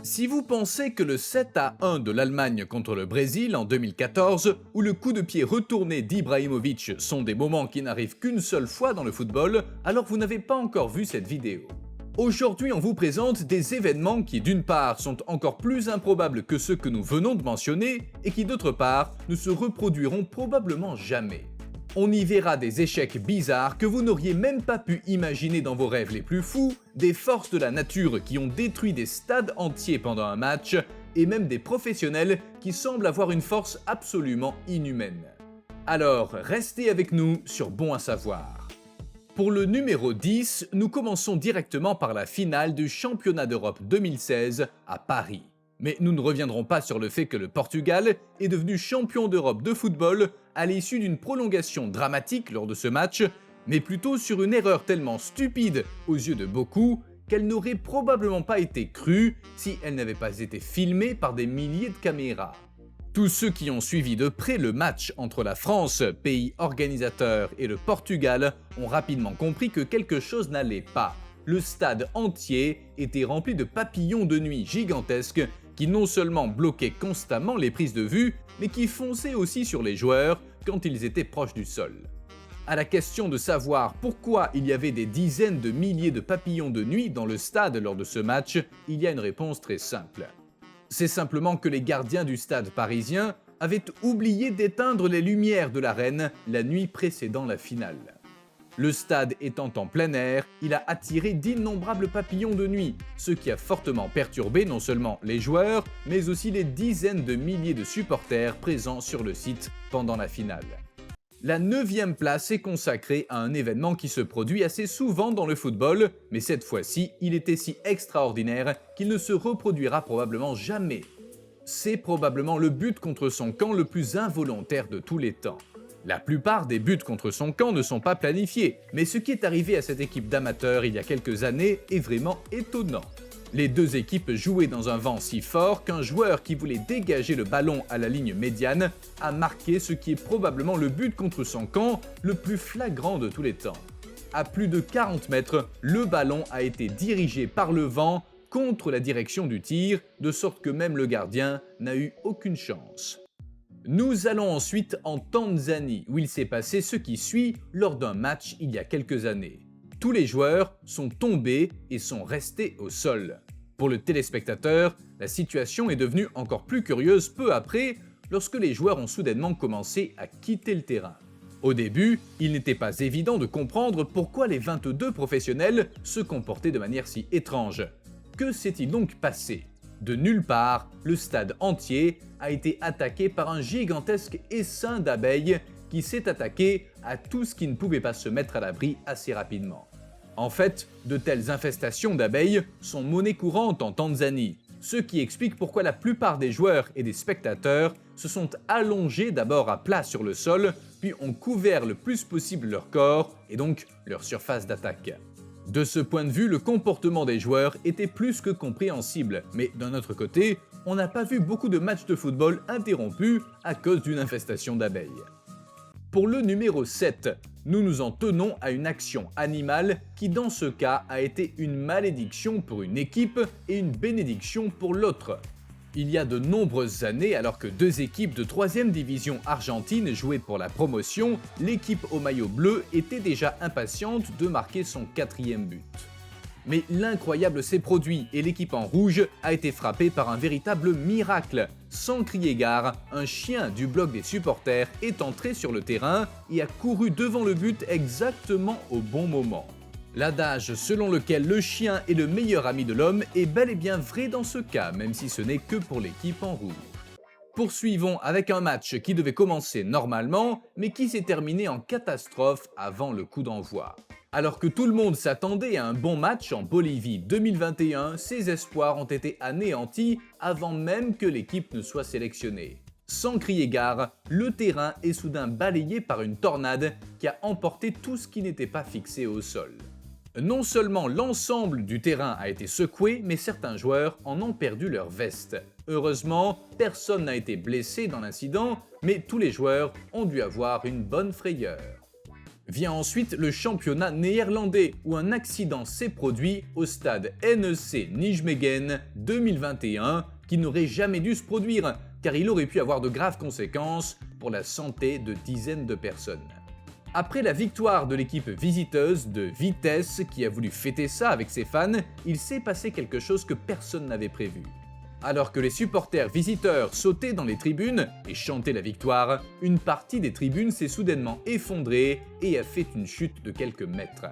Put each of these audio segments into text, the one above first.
Si vous pensez que le 7-1 de l'Allemagne contre le Brésil en 2014 ou le coup de pied retourné d'Ibrahimovic sont des moments qui n'arrivent qu'une seule fois dans le football, alors vous n'avez pas encore vu cette vidéo. Aujourd'hui, on vous présente des événements qui d'une part sont encore plus improbables que ceux que nous venons de mentionner et qui d'autre part ne se reproduiront probablement jamais. On y verra des échecs bizarres que vous n'auriez même pas pu imaginer dans vos rêves les plus fous, des forces de la nature qui ont détruit des stades entiers pendant un match, et même des professionnels qui semblent avoir une force absolument inhumaine. Alors, restez avec nous sur Bon à savoir. Pour le numéro 10, nous commençons directement par la finale du Championnat d'Europe 2016 à Paris. Mais nous ne reviendrons pas sur le fait que le Portugal est devenu champion d'Europe de football à l'issue d'une prolongation dramatique lors de ce match, mais plutôt sur une erreur tellement stupide aux yeux de beaucoup qu'elle n'aurait probablement pas été crue si elle n'avait pas été filmée par des milliers de caméras. Tous ceux qui ont suivi de près le match entre la France, pays organisateur, et le Portugal ont rapidement compris que quelque chose n'allait pas. Le stade entier était rempli de papillons de nuit gigantesques qui non seulement bloquaient constamment les prises de vue, mais qui fonçaient aussi sur les joueurs quand ils étaient proches du sol. À la question de savoir pourquoi il y avait des dizaines de milliers de papillons de nuit dans le stade lors de ce match, il y a une réponse très simple. C'est simplement que les gardiens du stade parisien avaient oublié d'éteindre les lumières de l'arène la nuit précédant la finale. Le stade étant en plein air, il a attiré d'innombrables papillons de nuit, ce qui a fortement perturbé non seulement les joueurs, mais aussi les dizaines de milliers de supporters présents sur le site pendant la finale. La 9e place est consacrée à un événement qui se produit assez souvent dans le football, mais cette fois-ci, il était si extraordinaire qu'il ne se reproduira probablement jamais. C'est probablement le but contre son camp le plus involontaire de tous les temps. La plupart des buts contre son camp ne sont pas planifiés, mais ce qui est arrivé à cette équipe d'amateurs il y a quelques années est vraiment étonnant. Les deux équipes jouaient dans un vent si fort qu'un joueur qui voulait dégager le ballon à la ligne médiane a marqué ce qui est probablement le but contre son camp le plus flagrant de tous les temps. À plus de 40 mètres, le ballon a été dirigé par le vent contre la direction du tir, de sorte que même le gardien n'a eu aucune chance. Nous allons ensuite en Tanzanie, où il s'est passé ce qui suit lors d'un match il y a quelques années. Tous les joueurs sont tombés et sont restés au sol. Pour le téléspectateur, la situation est devenue encore plus curieuse peu après, lorsque les joueurs ont soudainement commencé à quitter le terrain. Au début, il n'était pas évident de comprendre pourquoi les 22 professionnels se comportaient de manière si étrange. Que s'est-il donc passé ? De nulle part, le stade entier a été attaqué par un gigantesque essaim d'abeilles qui s'est attaqué à tout ce qui ne pouvait pas se mettre à l'abri assez rapidement. En fait, de telles infestations d'abeilles sont monnaie courante en Tanzanie, ce qui explique pourquoi la plupart des joueurs et des spectateurs se sont allongés d'abord à plat sur le sol, puis ont couvert le plus possible leur corps et donc leur surface d'attaque. De ce point de vue, le comportement des joueurs était plus que compréhensible, mais d'un autre côté, on n'a pas vu beaucoup de matchs de football interrompus à cause d'une infestation d'abeilles. Pour le numéro 7, nous nous en tenons à une action animale qui dans ce cas a été une malédiction pour une équipe et une bénédiction pour l'autre. Il y a de nombreuses années, alors que deux équipes de 3e division argentine jouaient pour la promotion, l'équipe au maillot bleu était déjà impatiente de marquer son 4e but. Mais l'incroyable s'est produit et l'équipe en rouge a été frappée par un véritable miracle. Sans crier gare, un chien du bloc des supporters est entré sur le terrain et a couru devant le but exactement au bon moment. L'adage selon lequel le chien est le meilleur ami de l'homme est bel et bien vrai dans ce cas, même si ce n'est que pour l'équipe en rouge. Poursuivons avec un match qui devait commencer normalement, mais qui s'est terminé en catastrophe avant le coup d'envoi. Alors que tout le monde s'attendait à un bon match en Bolivie 2021, ses espoirs ont été anéantis avant même que l'équipe ne soit sélectionnée. Sans crier gare, le terrain est soudain balayé par une tornade qui a emporté tout ce qui n'était pas fixé au sol. Non seulement l'ensemble du terrain a été secoué, mais certains joueurs en ont perdu leur veste. Heureusement, personne n'a été blessé dans l'incident, mais tous les joueurs ont dû avoir une bonne frayeur. Vient ensuite le championnat néerlandais où un accident s'est produit au stade NEC Nijmegen 2021 qui n'aurait jamais dû se produire car il aurait pu avoir de graves conséquences pour la santé de dizaines de personnes. Après la victoire de l'équipe visiteuse de Vitesse qui a voulu fêter ça avec ses fans, il s'est passé quelque chose que personne n'avait prévu. Alors que les supporters visiteurs sautaient dans les tribunes et chantaient la victoire, une partie des tribunes s'est soudainement effondrée et a fait une chute de quelques mètres.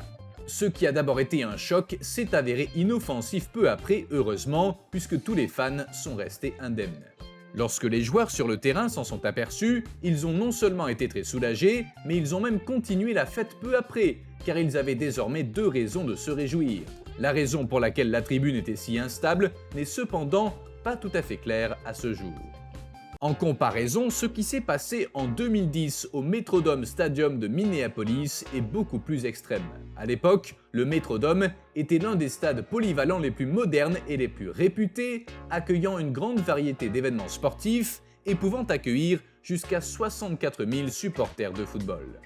Ce qui a d'abord été un choc s'est avéré inoffensif peu après, heureusement, puisque tous les fans sont restés indemnes. Lorsque les joueurs sur le terrain s'en sont aperçus, ils ont non seulement été très soulagés, mais ils ont même continué la fête peu après, car ils avaient désormais 2 raisons de se réjouir. La raison pour laquelle la tribune était si instable n'est cependant pas tout à fait claire à ce jour. En comparaison, ce qui s'est passé en 2010 au Metrodome Stadium de Minneapolis est beaucoup plus extrême. À l'époque, le Metrodome était l'un des stades polyvalents les plus modernes et les plus réputés, accueillant une grande variété d'événements sportifs et pouvant accueillir jusqu'à 64 000 supporters de football.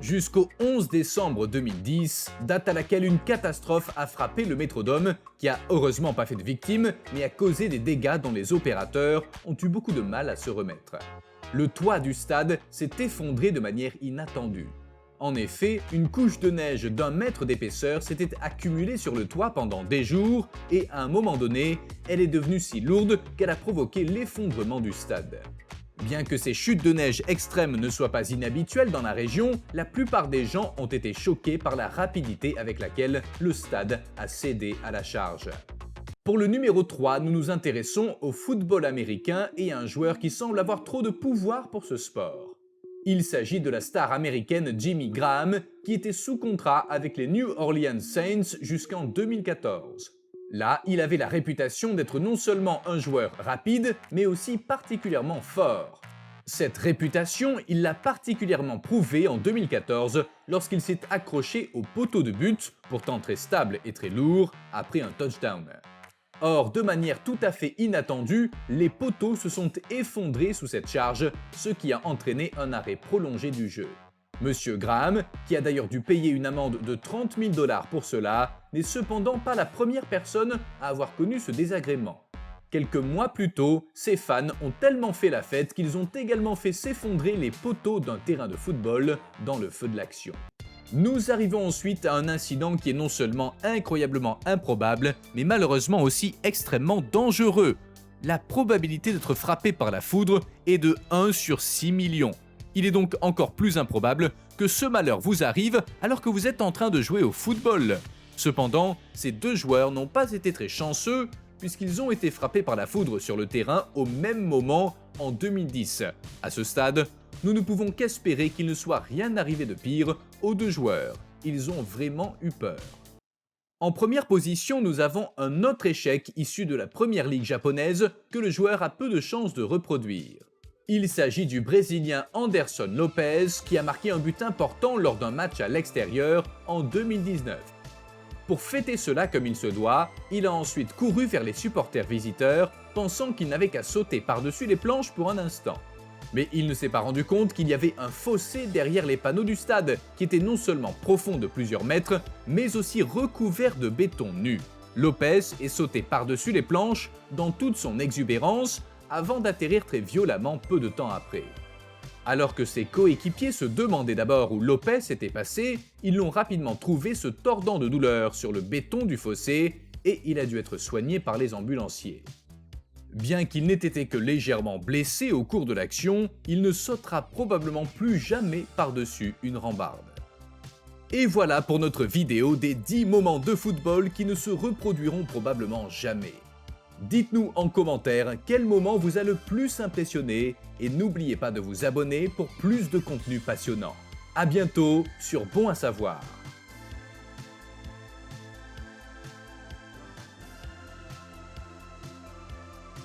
Jusqu'au 11 décembre 2010, date à laquelle une catastrophe a frappé le Metrodome, qui a heureusement pas fait de victimes, mais a causé des dégâts dont les opérateurs ont eu beaucoup de mal à se remettre. Le toit du stade s'est effondré de manière inattendue. En effet, une couche de neige d'1 mètre d'épaisseur s'était accumulée sur le toit pendant des jours, et à un moment donné, elle est devenue si lourde qu'elle a provoqué l'effondrement du stade. Bien que ces chutes de neige extrêmes ne soient pas inhabituelles dans la région, la plupart des gens ont été choqués par la rapidité avec laquelle le stade a cédé à la charge. Pour le numéro 3, nous nous intéressons au football américain et à un joueur qui semble avoir trop de pouvoir pour ce sport. Il s'agit de la star américaine Jimmy Graham, qui était sous contrat avec les New Orleans Saints jusqu'en 2014. Là, il avait la réputation d'être non seulement un joueur rapide, mais aussi particulièrement fort. Cette réputation, il l'a particulièrement prouvée en 2014 lorsqu'il s'est accroché au poteau de but, pourtant très stable et très lourd, après un touchdown. Or, de manière tout à fait inattendue, les poteaux se sont effondrés sous cette charge, ce qui a entraîné un arrêt prolongé du jeu. Monsieur Graham, qui a d'ailleurs dû payer une amende de 30 000 $ pour cela, n'est cependant pas la première personne à avoir connu ce désagrément. Quelques mois plus tôt, ses fans ont tellement fait la fête qu'ils ont également fait s'effondrer les poteaux d'un terrain de football dans le feu de l'action. Nous arrivons ensuite à un incident qui est non seulement incroyablement improbable, mais malheureusement aussi extrêmement dangereux. La probabilité d'être frappé par la foudre est de 1 sur 6 millions. Il est donc encore plus improbable que ce malheur vous arrive alors que vous êtes en train de jouer au football. Cependant, ces 2 joueurs n'ont pas été très chanceux puisqu'ils ont été frappés par la foudre sur le terrain au même moment en 2010. À ce stade, nous ne pouvons qu'espérer qu'il ne soit rien arrivé de pire aux 2 joueurs. Ils ont vraiment eu peur. En première position, nous avons un autre échec issu de la première ligue japonaise que le joueur a peu de chances de reproduire. Il s'agit du Brésilien Anderson Lopez qui a marqué un but important lors d'un match à l'extérieur en 2019. Pour fêter cela comme il se doit, il a ensuite couru vers les supporters visiteurs, pensant qu'il n'avait qu'à sauter par-dessus les planches pour un instant. Mais il ne s'est pas rendu compte qu'il y avait un fossé derrière les panneaux du stade, qui était non seulement profond de plusieurs mètres, mais aussi recouvert de béton nu. Lopez est sauté par-dessus les planches dans toute son exubérance, avant d'atterrir très violemment peu de temps après. Alors que ses coéquipiers se demandaient d'abord où Lopez était passé, ils l'ont rapidement trouvé se tordant de douleur sur le béton du fossé et il a dû être soigné par les ambulanciers. Bien qu'il n'ait été que légèrement blessé au cours de l'action, il ne sautera probablement plus jamais par-dessus une rambarde. Et voilà pour notre vidéo des 10 moments de football qui ne se reproduiront probablement jamais. Dites-nous en commentaire quel moment vous a le plus impressionné et n'oubliez pas de vous abonner pour plus de contenu passionnant. À bientôt sur Bon à savoir.